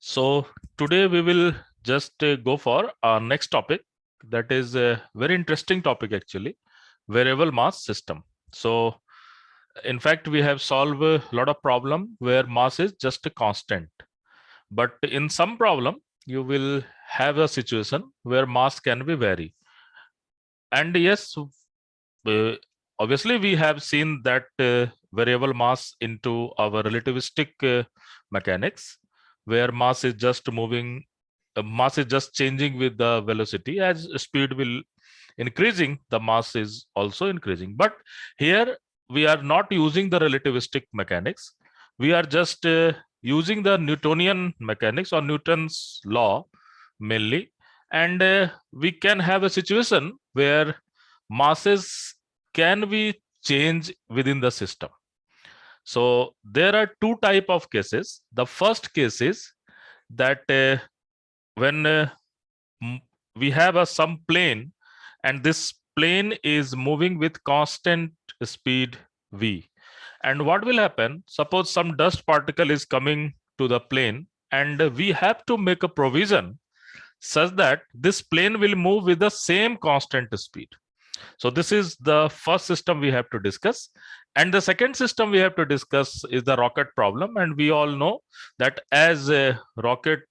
So today we will just go for our next topic. That is a very interesting topic actually, variable mass system. So in fact, we have solved a lot of problem where mass is just a constant. But in some problem, you will have a situation where mass can be vary. And yes, uh, obviously we have seen that variable mass into our relativistic mechanics, where mass is just moving, mass is just changing with the velocity. As speed will increasing, the mass is also increasing. But here we are not using the relativistic mechanics. We are just using the Newtonian mechanics or Newton's law mainly. And we can have a situation where masses can be changed within the system. So there are two type of cases. The first case is that when we have some plane, and this plane is moving with constant speed v. And what will happen? Suppose some dust particle is coming to the plane, and we have to make a provision such that this plane will move with the same constant speed. So this is the first system we have to discuss. And the second system we have to discuss is the rocket problem. And we all know that as a rocket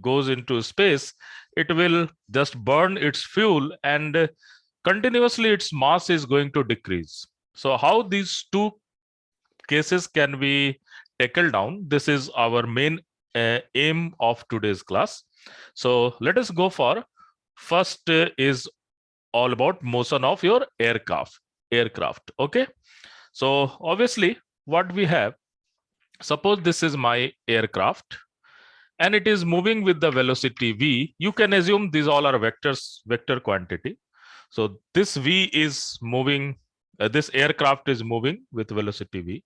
goes into space, it will just burn its fuel, and continuously its mass is going to decrease. So how these two cases can be tackled down, this is our main aim of today's class. So let us go for first is all about motion of your aircraft. Okay, so obviously what we have, suppose this is my aircraft and it is moving with the velocity v. You can assume these all are vector quantity. So this v is moving, this aircraft is moving with velocity v,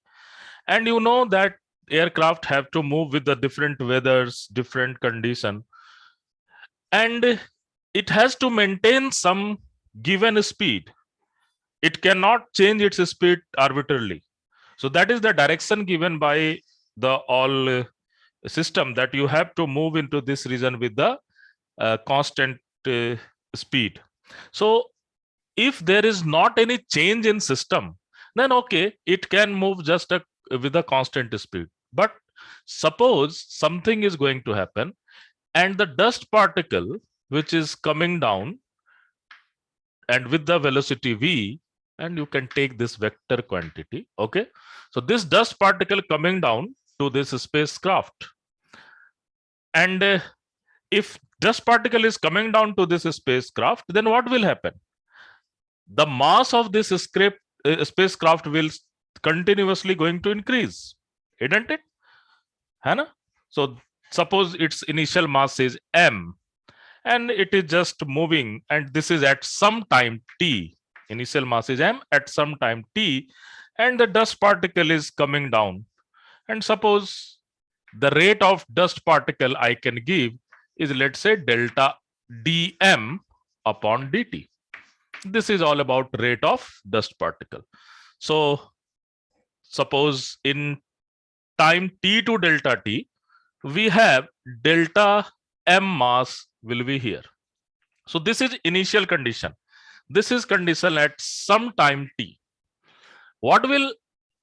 and you know that aircraft have to move with the different weathers, different condition, and it has to maintain some given speed. It cannot change its speed arbitrarily. So that is the direction given by the all system, that you have to move into this region with the constant speed. So if there is not any change in system, then okay, it can move just with a constant speed. But suppose something is going to happen, and the dust particle which is coming down and with the velocity v, and you can take this vector quantity. Okay, so this dust particle coming down to this spacecraft, and if dust particle is coming down to this spacecraft, then what will happen? The mass of this spacecraft will continuously going to increase, isn't it? Hannah? So suppose its initial mass is m, and it is just moving, and this is at some time t. Initial mass is m at some time t, and the dust particle is coming down. And suppose the rate of dust particle I can give is, let's say, delta dm upon dt. This is all about rate of dust particle. So suppose in time t to delta t, we have delta m mass will be here. So this is initial condition. This is condition at some time t. What will,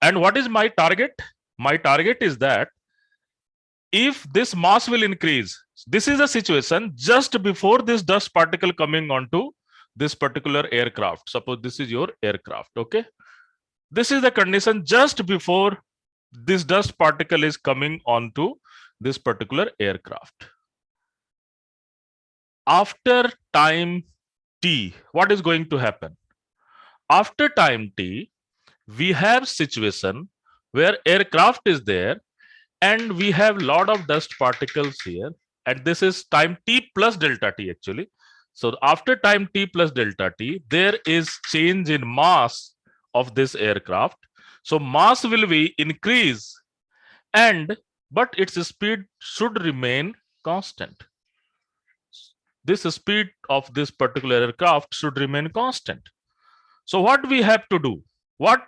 and what is my target? My target is that if this mass will increase, this is a situation just before this dust particle coming onto this particular aircraft. Suppose this is your aircraft. Okay, this is the condition just before this dust particle is coming onto this particular aircraft. After time t, what is going to happen? After time t, we have situation where aircraft is there, and we have lot of dust particles here, and this is time t plus delta t actually. So after time t plus delta t, there is change in mass of this aircraft. So mass will be increase, and but its speed should remain constant. This speed of this particular aircraft should remain constant. So what we have to do? What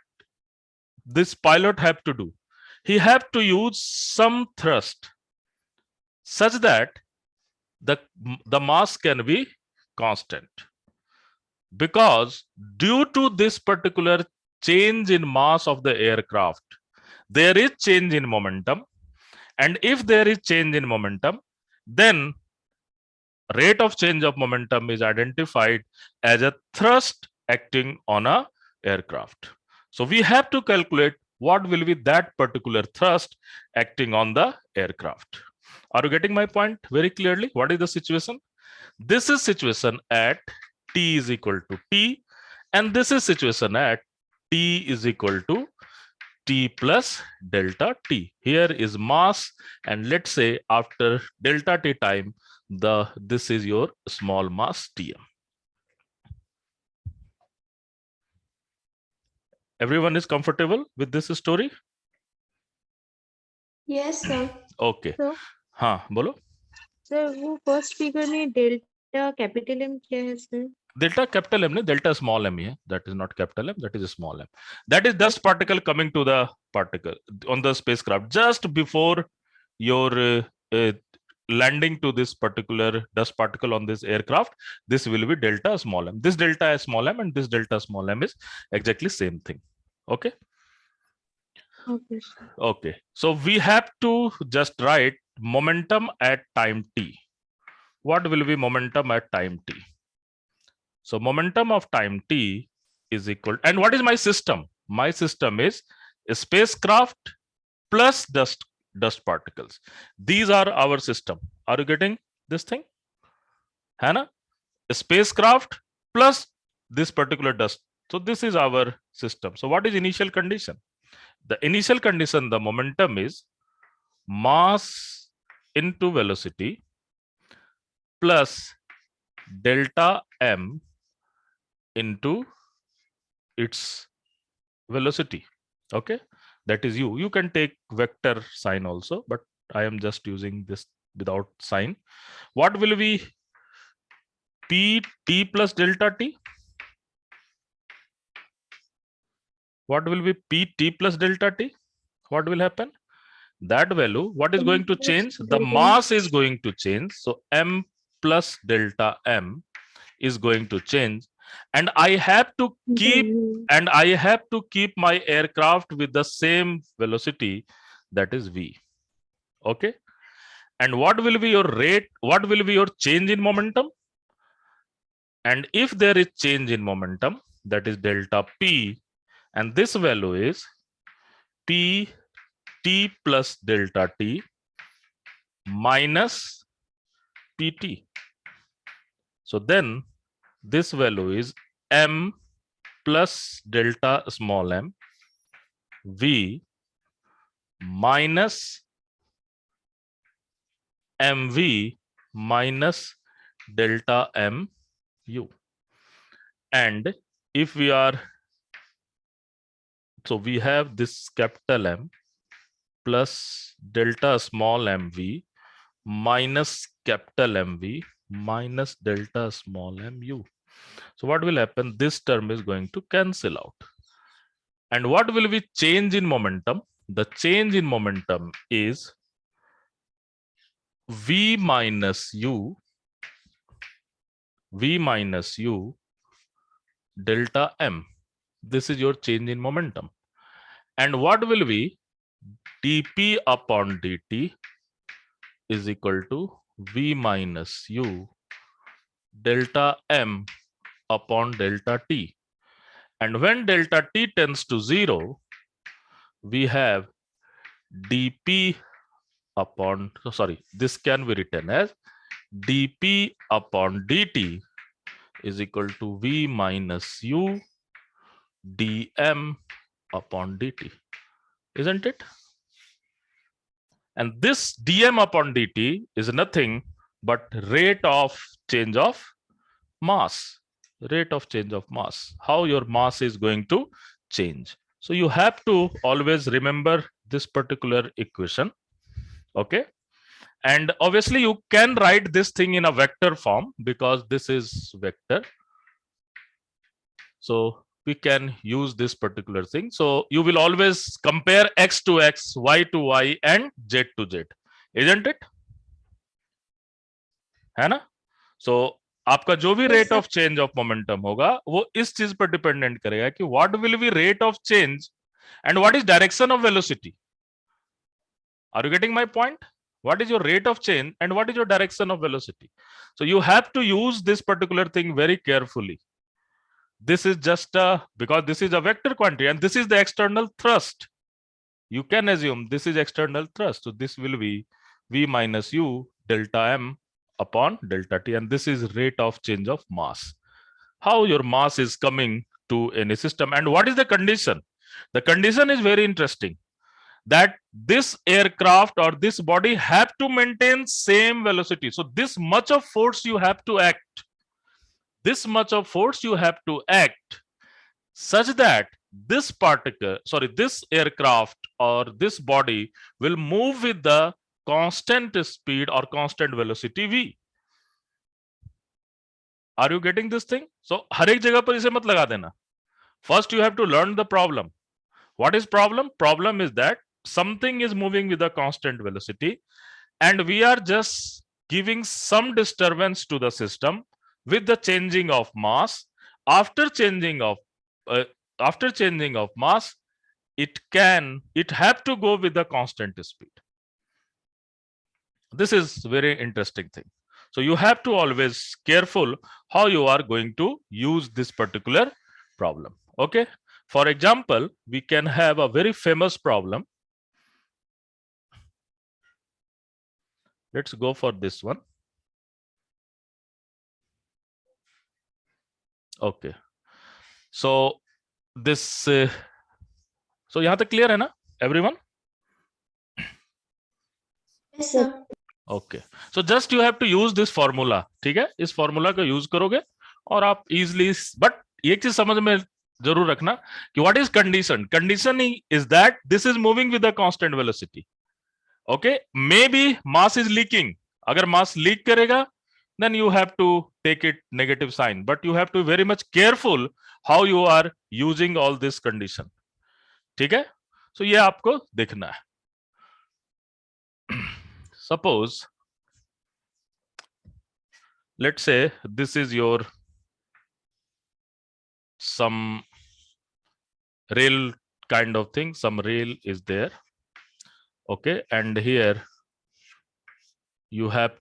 this pilot have to do? He have to use some thrust, such that the mass can be constant, because due to this particular change in mass of the aircraft, there is change in momentum, and if there is change in momentum, then rate of change of momentum is identified as a thrust acting on a aircraft. So we have to calculate what will be that particular thrust acting on the aircraft. Are you getting my point very clearly? What is the situation? This is situation at t is equal to t, and this is situation at t is equal to t plus delta t. Here is mass, and let's say after delta t time, this is your small mass Tm. Everyone is comfortable with this story? Yes, sir. Okay. So, हाँ बोलो. Sir वो first figure में delta capital M क्या है sir? Delta capital M, delta small m here. That is not capital M, that is a small m. That is dust particle coming to the particle on the spacecraft just before your landing to this particular dust particle on this aircraft. This will be delta small m. This delta small m and this delta small m is exactly same thing. Okay. Okay, sir. Okay. So we have to just write momentum at time t. What will be momentum at time t? So momentum of time t is equal, and what is my system? My system is a spacecraft plus dust particles. These are our system. Are you getting this thing? Hannah? A spacecraft plus this particular dust. So this is our system. So what is initial condition? The initial condition, the momentum is mass into velocity plus delta m into its velocity. Okay, that is u. You can take vector sign also, but I am just using this without sign. What will be pt plus delta t? What will be pt plus delta t? What will happen? That value, what is going to change? The mass is going to change. So m plus delta m is going to change, and I have to keep my aircraft with the same velocity, that is v. Okay, and what will be your rate? What will be your change in momentum? And if there is change in momentum, that is delta p, and this value is p t plus delta t minus pt. So then this value is m plus delta small m v minus mv minus delta m u. And if we are, so we have this capital M plus delta small mv minus capital mv minus delta small mu. So what will happen? This term is going to cancel out. And what will be change in momentum? The change in momentum is v minus u delta m. This is your change in momentum. And what will be dp upon dt is equal to v minus u delta m upon delta t. And when delta t tends to 0, we have dp upon, this can be written as dp upon dt is equal to v minus u dm upon dt, isn't it? And this dm upon dt is nothing but rate of change of mass. Rate of change of mass, how your mass is going to change. So you have to always remember this particular equation. Okay, and obviously you can write this thing in a vector form because this is vector. So we can use this particular thing. So you will always compare x to x, y to y, and z to z, isn't it? है ना? सो आपका जो भी Yes, rate sir. Of change of momentum होगा वो इस चीज पर डिपेंडेंट करेगा कि what will be rate of change and what is direction of velocity. Are you getting my point? What is your rate of change and what is your direction of velocity? So you have to use this particular thing very carefully. This is just because this is a vector quantity and this is the external thrust. You can assume this is external thrust. So this will be V minus U delta M upon delta T, and this is rate of change of mass. How your mass is coming to any system and what is the condition? The condition is very interesting, that this aircraft or this body have to maintain same velocity. So this much of force you have to act. This much of force you have to act such that this particle, sorry, this aircraft or this body will move with the constant speed or constant velocity v. Are you getting this thing? So हर एक जगह पर इसे मत लगा देना. First you have to learn the problem. What is problem? Problem is that something is moving with a constant velocity and we are just giving some disturbance to the system with the changing of mass. After changing of mass, it have to go with the constant speed. This is very interesting thing. So you have to always careful how you are going to use this particular problem. Okay. For example, we can have a very famous problem. Let's go for this one. Okay. So this so यहाँ तक clear है ना everyone? Yes, sir. Okay. So just you have to use this formula. ठीक है? इस formula का use करोगे और आप easily, but एक चीज समझ में जरूर रखना कि what is condition? Condition is that this is moving with a constant velocity. Okay, maybe mass is leaking. अगर mass leak करेगा, then you have to take it negative sign. But you have to be very much careful how you are using all this condition. ठीक है? So ये आपको देखना है. Suppose, let's say this is your some rail kind of thing. Some rail is there. Okay, and here you have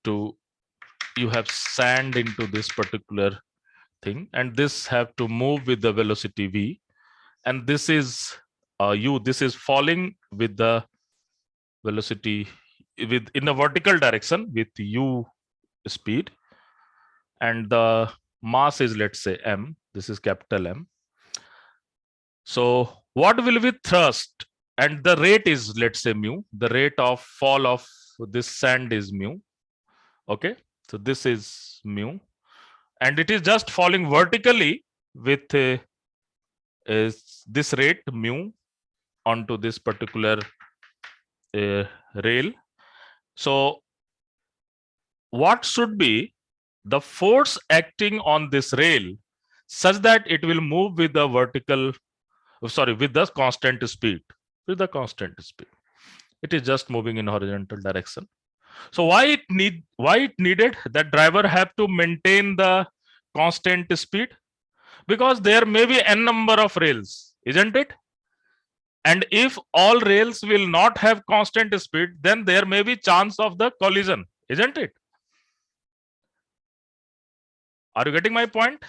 sand into this particular thing, and this have to move with the velocity v, and this is this is falling with the velocity in the vertical direction with u speed, and the mass is, let's say, m. This is capital M. So what will be thrust, and the rate is, let's say, mu. The rate of fall of this sand is mu. Okay, so this is mu, and it is just falling vertically with this rate mu onto this particular rail. So what should be the force acting on this rail such that it will move with the vertical, sorry, with the constant speed, it is just moving in horizontal direction. So why it needed that driver have to maintain the constant speed? Because there may be n number of rails, isn't it? And if all rails will not have constant speed, then there may be chance of the collision, isn't it? Are you getting my point?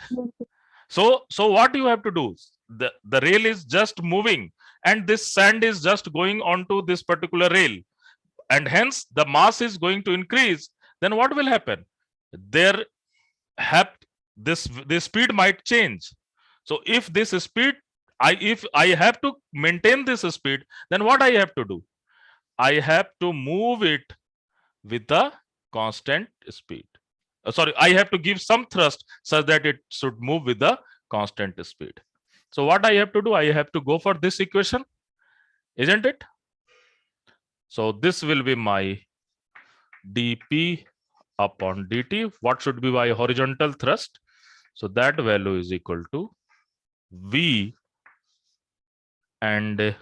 So what you have to do? The rail is just moving, and this sand is just going onto this particular rail, and hence the mass is going to increase. Then what will happen? There this speed might change. So if this speed, if I have to maintain this speed, then what I have to do? I have to move it with the constant speed. Sorry, I have to give some thrust such that it should move with the constant speed. So what I have to do? I have to go for this equation, isn't it? So this will be my dp upon dt. What should be my horizontal thrust? So that value is equal to v, and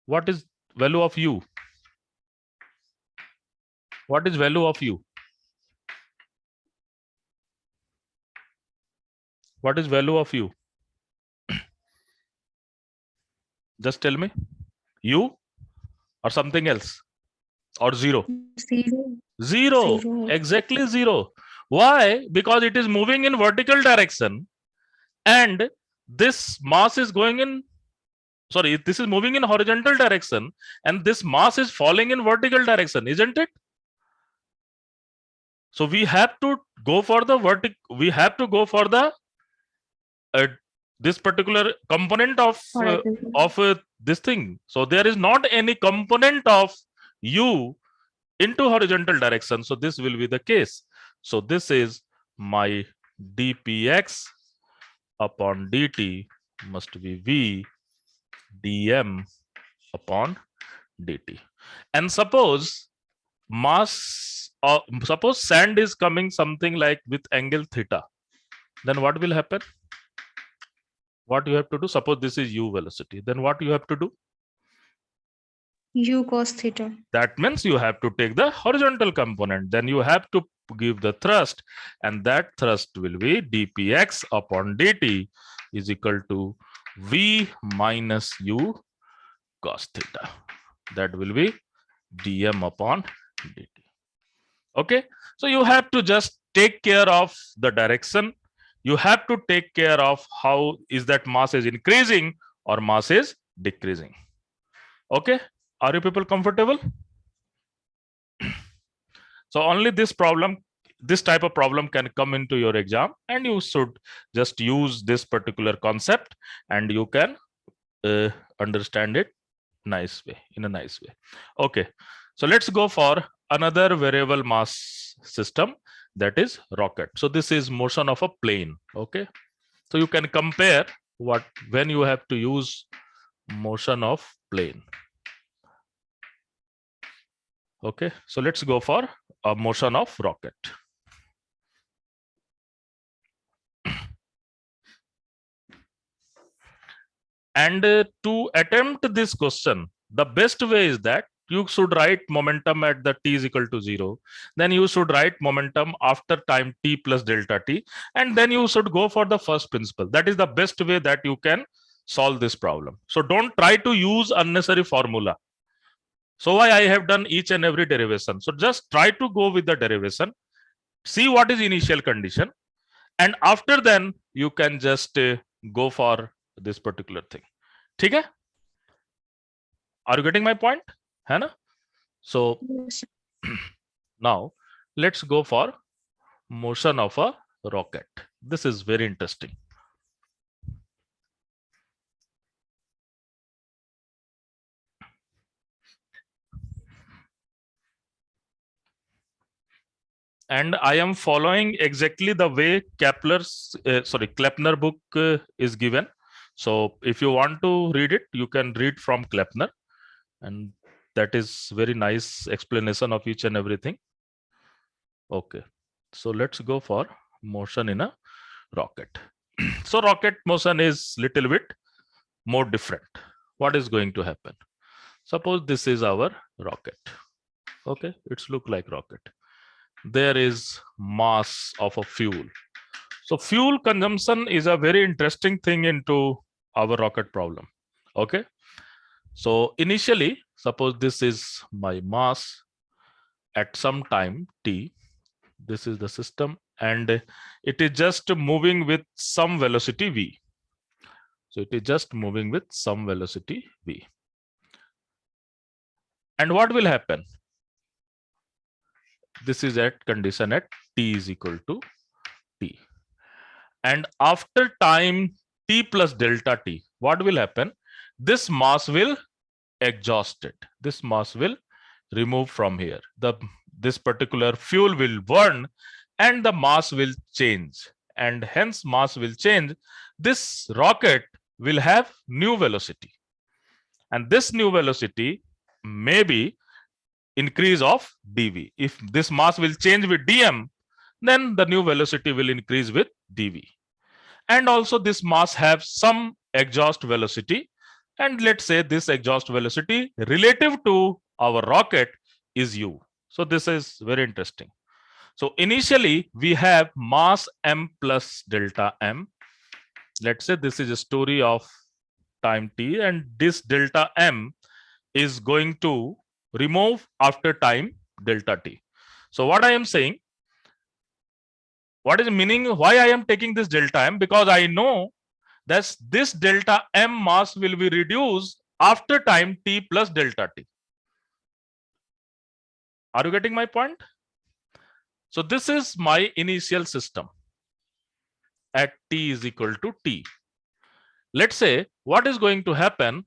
what is value of u? What is value of u? What is value of u? Just tell me. U or something else? Or zero? Zero. Zero. Zero. Exactly zero. Why? Because it is moving in vertical direction and this mass is going in, sorry, this is moving in horizontal direction and this mass is falling in vertical direction, isn't it? So we have to go for the uh, this particular component of Horizontal. this thing. So there is not any component of u into horizontal direction. So this will be the case. So this is my dpx upon dt must be v dm upon dt. And suppose mass, suppose sand is coming something like with angle theta, then what will happen? What you have to do? Suppose this is u velocity, then what you have to do? U cos theta. That means you have to take the horizontal component, then you have to give the thrust, and that thrust will be dpx upon dt is equal to v minus u cos theta. That will be dm upon dt. Okay, so you have to just take care of the direction. You have to take care of how is that mass is increasing or mass is decreasing. Okay, are you people comfortable? So only this type of problem can come into your exam, and you should just use this particular concept and you can understand it in a nice way. Okay, so let's go for another variable mass system, that is rocket. So this is motion of a plane. Okay, so you can compare when you have to use motion of plane. Okay, so let's go for a motion of rocket. And to attempt this question, the best way is that you should write momentum at the t is equal to 0. Then you should write momentum after time t plus delta t. And then you should go for the first principle. That is the best way that you can solve this problem. So don't try to use unnecessary formula. So why I have done each and every derivation. So just try to go with the derivation. See what is initial condition. And after then you can just go for this particular thing. Okay? Are you getting my point? Hannah? So Yes. now let's go for motion of a rocket. This is very interesting. And I am following exactly the way Kleppner book is given. So if you want to read it, you can read from Kleppner, and that is very nice explanation of each and everything. Okay, so let's go for motion in a rocket. So rocket motion is little bit more different. What is going to happen? Suppose this is our rocket. Okay, it's look like rocket. There is mass of a fuel. So fuel consumption is a very interesting thing into our rocket problem. Okay, so initially, suppose this is my mass at some time t. This is the system, and it is just moving with some velocity v. So it is just moving with some velocity v. And what will happen? This is at condition at t is equal to t. And after time t plus delta t, what will happen? This mass will exhaust it. This mass will remove from here. This particular fuel will burn and the mass will change. And hence mass will change. This rocket will have new velocity. And this new velocity may be increase of dv. If this mass will change with dm, then the new velocity will increase with dv. And also this mass have some exhaust velocity, and let's say this exhaust velocity relative to our rocket is u. So this is very interesting. So initially we have mass m plus delta m, let's say this is a story of time t, and this delta m is going to remove after time delta t. So what I am saying, what is the meaning, why I am taking this delta m? Because I know that this delta m mass will be reduced after time t plus delta t. Are you getting my point? So this is my initial system at t is equal to t. Let's say what is going to happen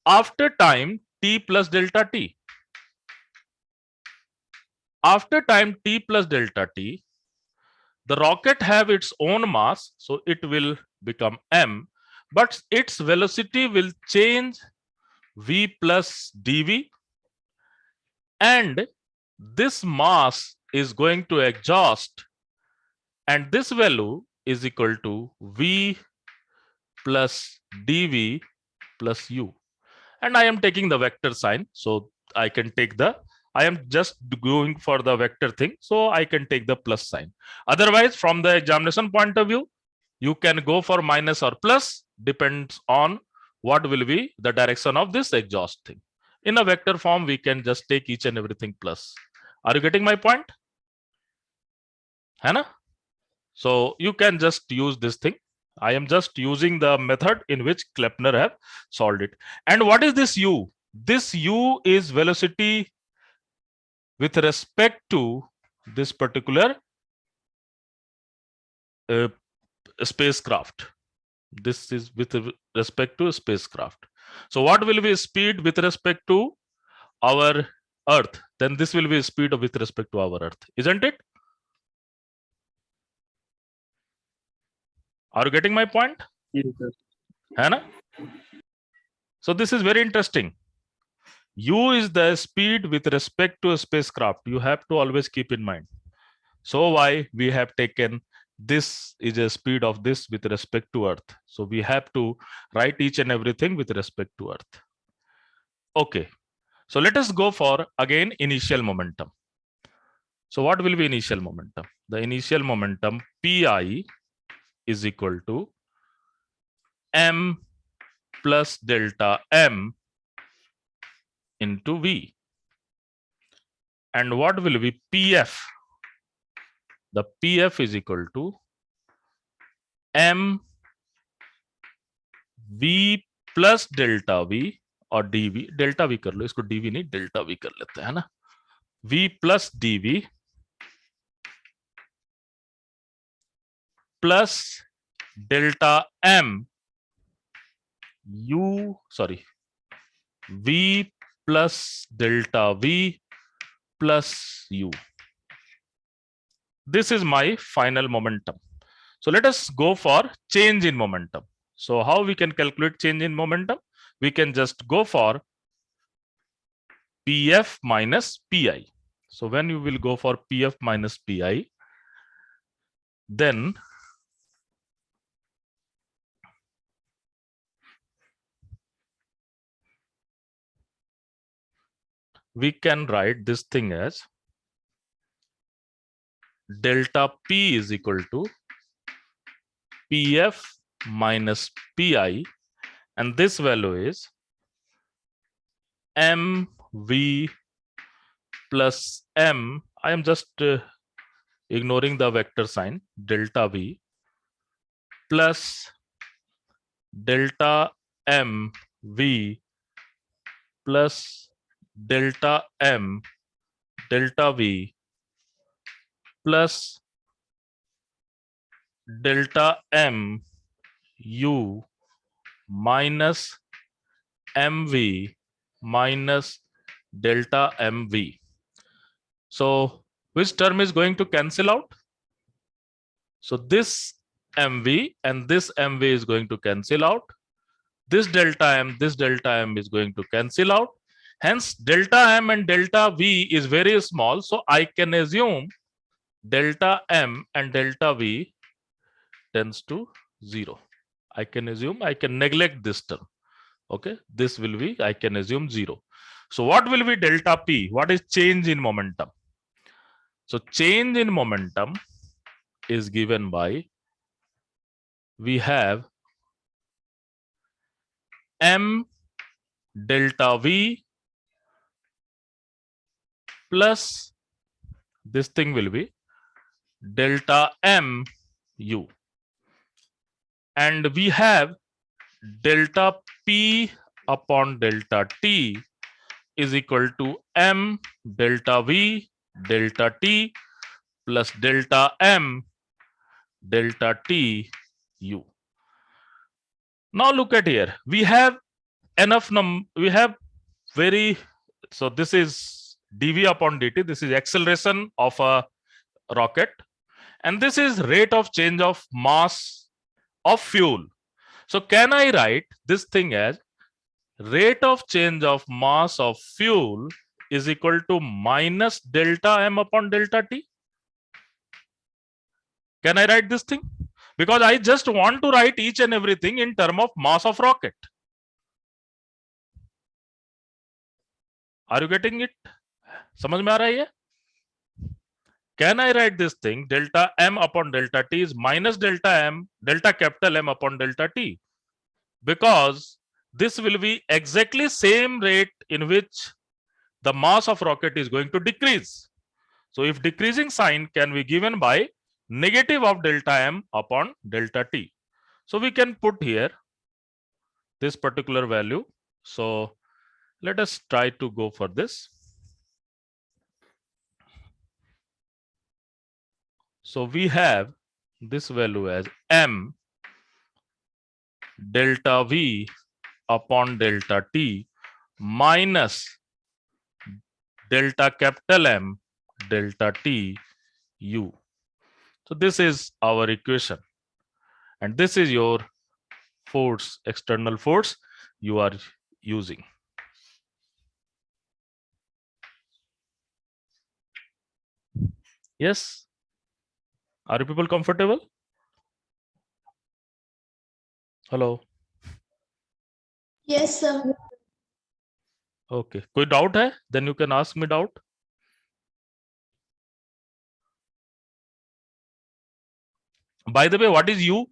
after time t plus delta t. After time t plus delta t, the rocket have its own mass, so it will become m, but its velocity will change v plus dv, and this mass is going to exhaust, and this value is equal to v plus dv plus u. And I am taking the vector sign, so I can take the, I am just going for the vector thing, so I can take the plus sign. Otherwise, from the examination point of view, you can go for minus or plus, depends on what will be the direction of this exhaust thing. In a vector form, we can just take each and everything plus. Are you getting my point? Hannah? So you can just use this thing. I am just using the method in which Kleppner have solved it. And what is this u? This u is velocity with respect to this particular spacecraft. This is with respect to spacecraft. So what will be speed with respect to our Earth? Then this will be speed with respect to our Earth, isn't it? Are you getting my point? Yes, sir. Hannah? So this is very interesting. U is the speed with respect to a spacecraft. You have to always keep in mind. So why we have taken this is a speed of this with respect to Earth. So we have to write each and everything with respect to Earth. Okay. So let us go for again initial momentum. So what will be initial momentum? The initial momentum Pi is equal to m plus delta m into v. And what will be Pf? The Pf is equal to m v plus delta v और dv, delta v कर लो, इसको dv नहीं delta v कर लेते हैं ना, v plus dv plus delta m u, sorry, v plus delta v plus u. This is my final momentum. So let us go for change in momentum. So how we can calculate change in momentum? We can just go for Pf minus Pi. So when you will go for Pf minus Pi, then we can write this thing as delta P is equal to Pf minus Pi, and this value is mv plus m. I am just ignoring the vector sign, delta v plus delta m v plus delta m delta v plus delta m u minus mv minus delta mv. So which term is going to cancel out? So this mv and this mv is going to cancel out. This delta m is going to cancel out. Hence delta m and delta v is very small. So I can assume delta m and delta v tends to 0. I can assume, I can neglect this term. Okay, this will be, I can assume 0. So what will be delta p? What is change in momentum? So change in momentum is given by, we have m delta v plus this thing will be delta m u, and we have delta p upon delta t is equal to m delta v delta t plus delta m delta t u. Now look at here, we have enough we have very, so this is dv upon dt, this is acceleration of a rocket, and this is rate of change of mass of fuel. So can I write this thing as rate of change of mass of fuel is equal to minus delta m upon delta t? Can I write this thing? Because I just want to write each and everything in term of mass of rocket. Are you getting it? समझ में आ रहा है ये? Can I write this thing delta m upon delta t is minus delta m, delta capital M upon delta t? Because this will be exactly same rate in which the mass of rocket is going to decrease. So if decreasing sign can be given by negative of delta m upon delta t. So we can put here this particular value. So let us try to go for this. So we have this value as m delta v upon delta t minus delta capital M delta t u. So this is our equation, and this is your force, external force you are using. Yes? Are you people comfortable? Hello? Yes, sir. Okay. कोई doubt है? Then you can ask me doubt. By the way, what is u?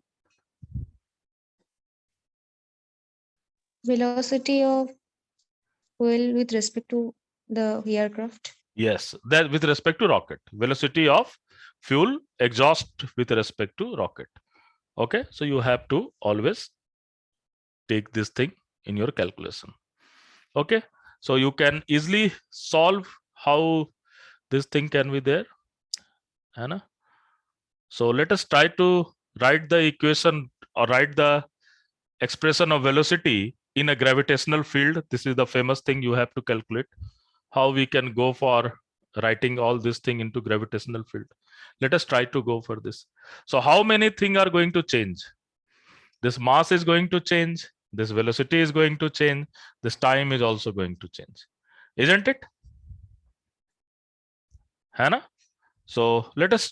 Velocity of fuel with respect to the aircraft. Yes, that with respect to rocket. Velocity of fuel exhaust with respect to rocket. Okay, so you have to always take this thing in your calculation. Okay, so you can easily solve how this thing can be there. Anna? So let us try to write the equation or write the expression of velocity in a gravitational field. This is the famous thing you have to calculate. How we can go for writing all this thing into gravitational field. Let us try to go for this. So how many things are going to change? This mass is going to change. This velocity is going to change. This time is also going to change. Isn't it? Hannah? So let us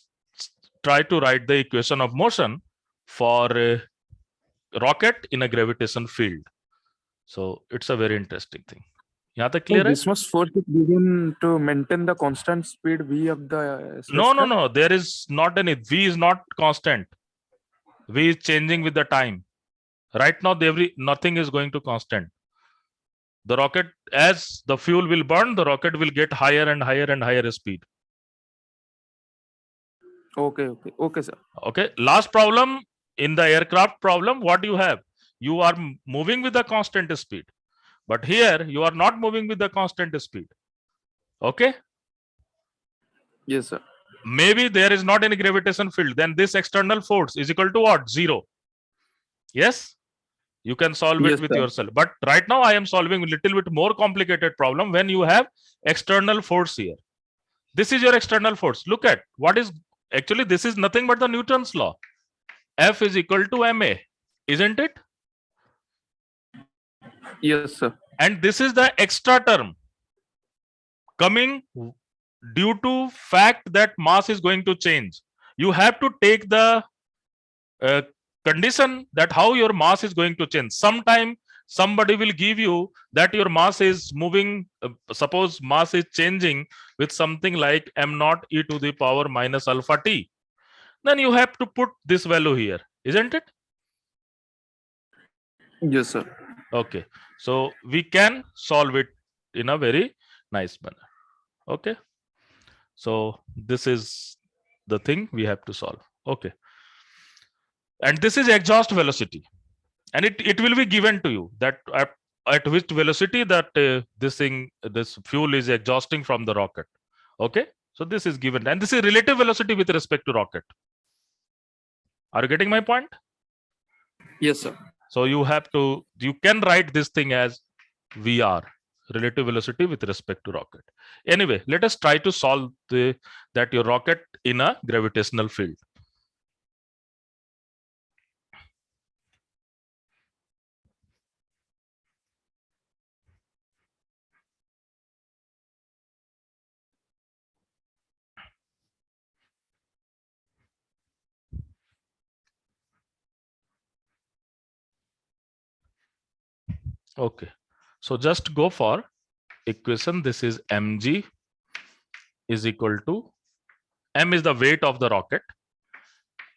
try to write the equation of motion for a rocket in a gravitation field. So it's a very interesting thing. यहाँ तक clear है? This must force it begin to maintain the constant speed v of the No. There is not any. V is not constant. V is changing with the time. Right now, nothing is going to constant. The rocket, as the fuel will burn, the rocket will get higher and higher and higher speed. Okay, sir. Okay. Last problem in the aircraft problem, what you have? You are moving with the constant speed. But here, you are not moving with the constant speed. Okay? Yes, sir. Maybe there is not any gravitation field. Then this external force is equal to what? 0. Yes? You can solve it with yourself. But right now, I am solving a little bit more complicated problem when you have external force here. This is your external force. Look at what is, actually, this is nothing but the Newton's law. F is equal to ma. Isn't it? Yes, sir. And this is the extra term coming due to fact that mass is going to change. You have to take the condition that how your mass is going to change. Sometime somebody will give you that your mass is moving, suppose mass is changing with something like m0 e to the power minus alpha t. Then you have to put this value here, isn't it? Yes, sir. Okay, so we can solve it in a very nice manner. Okay, so this is the thing we have to solve. Okay, and this is exhaust velocity, and it will be given to you that at which velocity that this fuel is exhausting from the rocket. Okay, so this is given, and this is relative velocity with respect to rocket. Are you getting my point? Yes, sir. So you can write this thing as VR, relative velocity with respect to rocket. Anyway, let us try to solve that your rocket in a gravitational field. Okay, so just go for equation. This is mg is equal to, m is the weight of the rocket,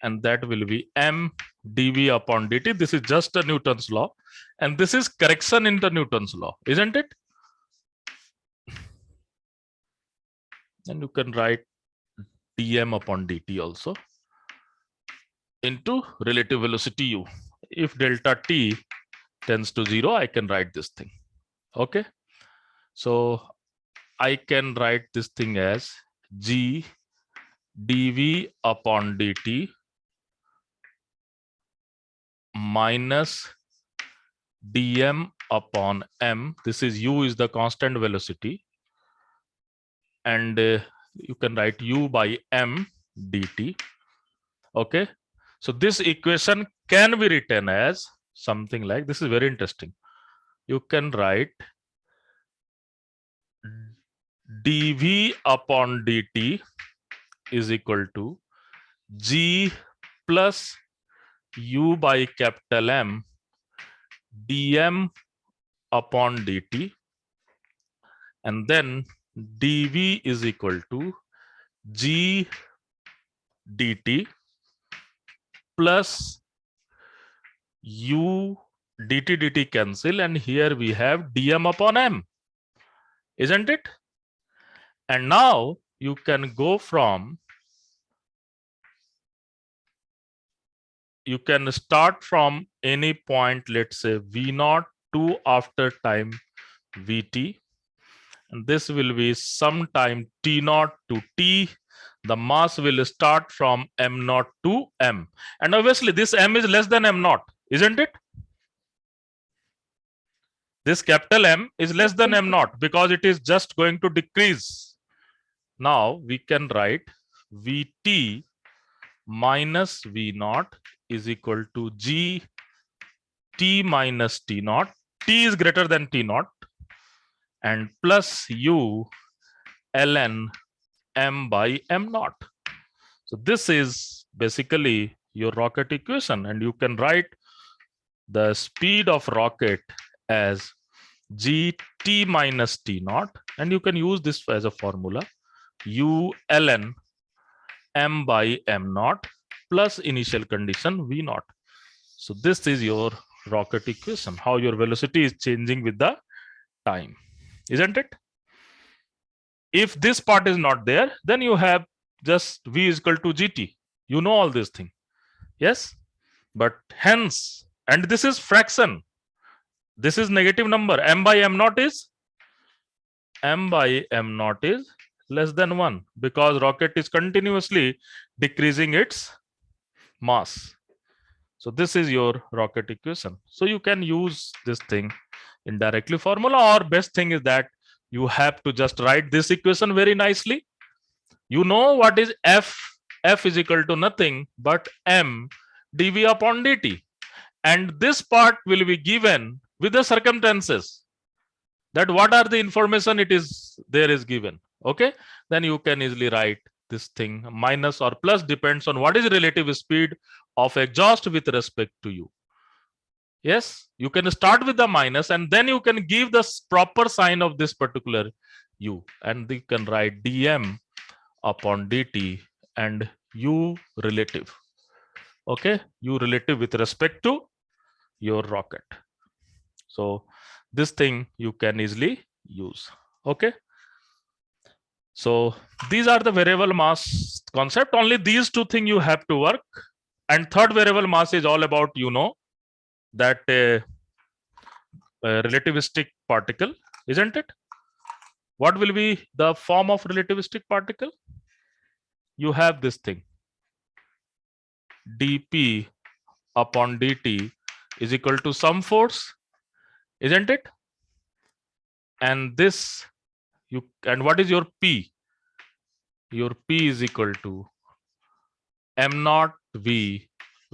and that will be m dv upon dt. This is just a Newton's law, and this is correction in the Newton's law, isn't it? And you can write dm upon dt also into relative velocity u. If delta t tends to 0, I can write this thing. Okay, so I can write this thing as g dv upon dt minus dm upon m. This is u is the constant velocity, and you can write u by m dt. Okay, so this equation can be written as something like this. Is very interesting. You can write dv upon dt is equal to g plus u by capital M dm upon dt, and then dv is equal to g dt plus u dt cancel, and here we have dm upon m, isn't it? And now you can go from, you can start from any point, let's say v0 to after time vt, and this will be some time t0 to t. The mass will start from m0 to m, and obviously this m is less than m0, isn't it? This capital M is less than m0 because it is just going to decrease. Now we can write vt minus v0 is equal to g t minus t0. T is greater than t0, and plus u ln m by m0. So this is basically your rocket equation, and you can write the speed of rocket as gt minus t0, and you can use this as a formula u ln m by m0 plus initial condition v0. So this is your rocket equation, how your velocity is changing with the time, isn't it? If this part is not there, then you have just v is equal to gt. You know all this thing, yes? But hence, and this is fraction, this is negative number, m by m0 is less than 1 because rocket is continuously decreasing its mass. So this is your rocket equation. So you can use this thing indirectly formula, or best thing is that you have to just write this equation very nicely. You know what is f? F is equal to nothing but m dv upon dt, and this part will be given with the circumstances, that what are the information it is there is given. Okay, then you can easily write this thing minus or plus, depends on what is relative speed of exhaust with respect to you. Yes, you can start with the minus, and then you can give the proper sign of this particular u, and you can write dm upon dt and u relative. Okay, u relative with respect to your rocket. So this thing you can easily use. Okay. So these are the variable mass concept. Only these two things you have to work. And third variable mass is all about, that relativistic particle, isn't it? What will be the form of relativistic particle? You have this thing, dp upon dt is equal to some force, isn't it? And this and what is your p? Your p is equal to m naught v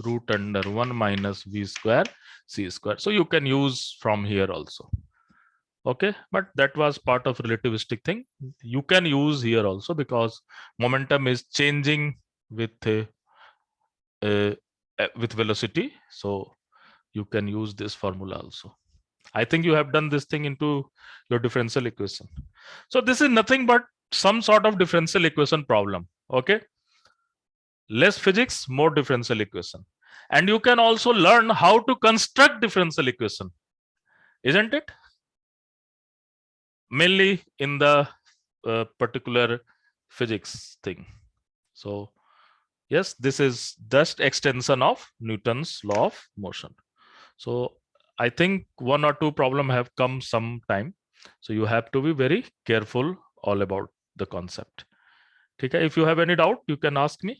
root under 1 minus v square c square. So you can use from here also. Okay, but that was part of relativistic thing. You can use here also because momentum is changing with velocity. So you can use this formula also. I think you have done this thing into your differential equation. So this is nothing but some sort of differential equation problem. Okay, less physics, more differential equation, and you can also learn how to construct differential equation, isn't it? Mainly in the particular physics thing. So yes, this is just extension of Newton's law of motion. So I think one or two problem have come sometime. So you have to be very careful all about the concept. Okay, if you have any doubt, you can ask me.